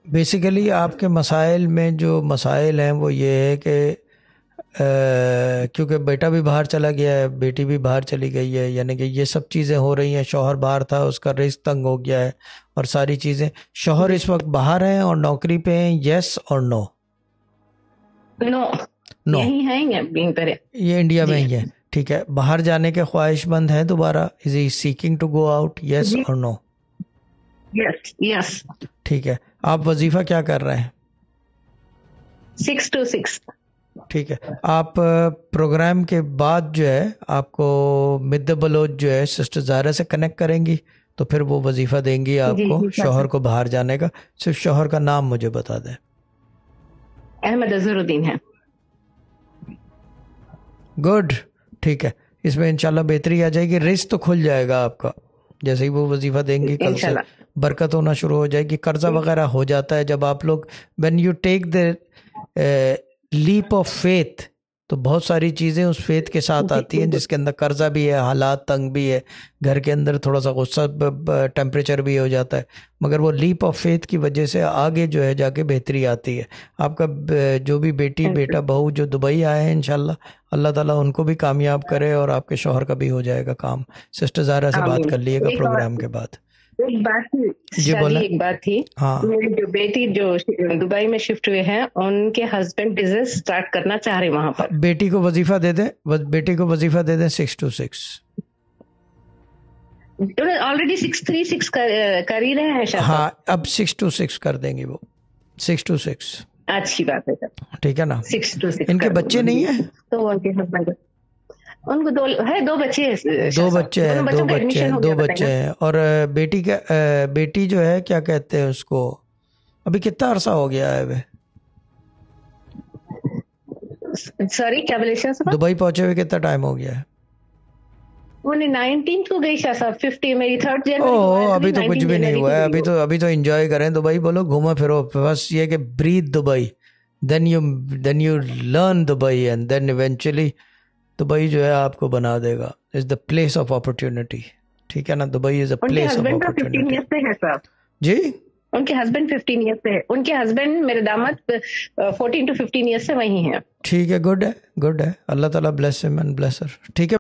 Basically आपके मसाइल में जो मसाइल हैं वो ये है कि क्योंकि बेटा भी बाहर चला गया है, बेटी भी बाहर चली गई है, यानी कि ये सब चीज़ें हो रही हैं। शौहर बाहर था, उसका रिस्क तंग हो गया है और सारी चीज़ें। शौहर इस वक्त बाहर हैं और नौकरी पे हैं, यस और नो? नो, नो, यही है ये इंडिया में ही है। ठीक है, बाहर जाने के ख्वाहिशमंद हैं दोबारा? Is he seeking to go out, yes जी, और नो? Yes yes. ठीक है, आप वजीफा क्या कर रहे हैं? 6 to 6। ठीक है, आप प्रोग्राम के बाद जो है आपको मिड बलोच जो है सिस्टर ज़ारा से कनेक्ट करेंगी, तो फिर वो वजीफ़ा देंगी जी आपको जी शौहर सर। को बाहर जाने का। सिर्फ शौहर का नाम मुझे बता दें। अहमद अजहरुद्दीन है। गुड, ठीक है, इसमें इंशाल्लाह बेहतरी आ जाएगी, रिस्क तो खुल जाएगा आपका। जैसे ही वो वजीफ़ा देंगी कल से इंशाल्लाह। बरकत होना शुरू हो जाएगी। कर्जा वगैरह हो जाता है जब आप लोग, when you take the leap of faith, तो बहुत सारी चीज़ें उस फेथ के साथ जी आती हैं, बिल्कुल। जिसके अंदर कर्जा भी है, हालात तंग भी है, घर के अंदर थोड़ा सा गुस्सा टेम्परेचर भी हो जाता है, मगर वो लीप ऑफ फेथ की वजह से आगे जो है जाके बेहतरी आती है। आपका जो भी बेटी बेटा बहू जो दुबई आए हैं, इंशाल्लाह अल्लाह ताला उनको भी कामयाब करे और आपके शौहर का भी हो जाएगा काम। सिस्टर ज़ारा से बात आमीन। कर लिएगा एक और प्रोग्राम के बाद। एक बात थी जी शादी, बोला। एक बात थी। हाँ, मेरी जो बेटी जो दुबई में शिफ्ट हुए हैं, उनके हस्बैंड बिजनेस स्टार्ट करना चाह रहे वहां हाँ, पर। बेटी को वजीफा दे दें, बेटी को वजीफा दे दें 6 to 6। ऑलरेडी 636 कर ही रहे हैं शायद। हाँ, अब 6 to 6 कर देंगे वो, 6 to 6। अच्छी बात है सर। ठीक है ना? 6 to 6 इनके कर बच्चे दूंगी नहीं जी। है? तो उनके हस्बैंड, उनको दो बच्चे हैं शाह दो साहब। बच्चे दोनों हैं, दो बच्चों का बच्चे एडमिशन हैं, हो दो गया, बच्चे बताइए हैं। और बेटी का बेटी जो है क्या कहते हैं उसको, अभी कितना अरसा हो गया है वे ना। सॉरी, क्या बोले शाह साहब? दुबई पहुंचे हुए? कितना टाइम हो गया है? वो 19 को गई शाह साहब। 50 मेरी 3 जनवरी को ओह, आया, अभी तो कुछ 19 भी नहीं जनवरी हुआ को है। गई वो। अभी तो एंजॉय करें दुबई, बोलो घूमो फिरो, बस ये कि breathe Dubai, then you learn Dubai and then eventually Dubai जो है आपको बना देगा। Is the place of opportunity. ठीक है ना? दुबई इज अ उनके प्लेस ऑफ हस्बैंड का 15 अपॉर्चुनिटी। ईयर्स से है साहब। जी, उनके हस्बैंड 15 ईयर्स से है। उनके हस्बैंड मेरे दामाद 14 to 15 ईयर्स से वही हैं। ठीक है, गुड है, गुड है। अल्लाह ताला ब्लेस हिम एंड ब्लेस हर। ठीक है।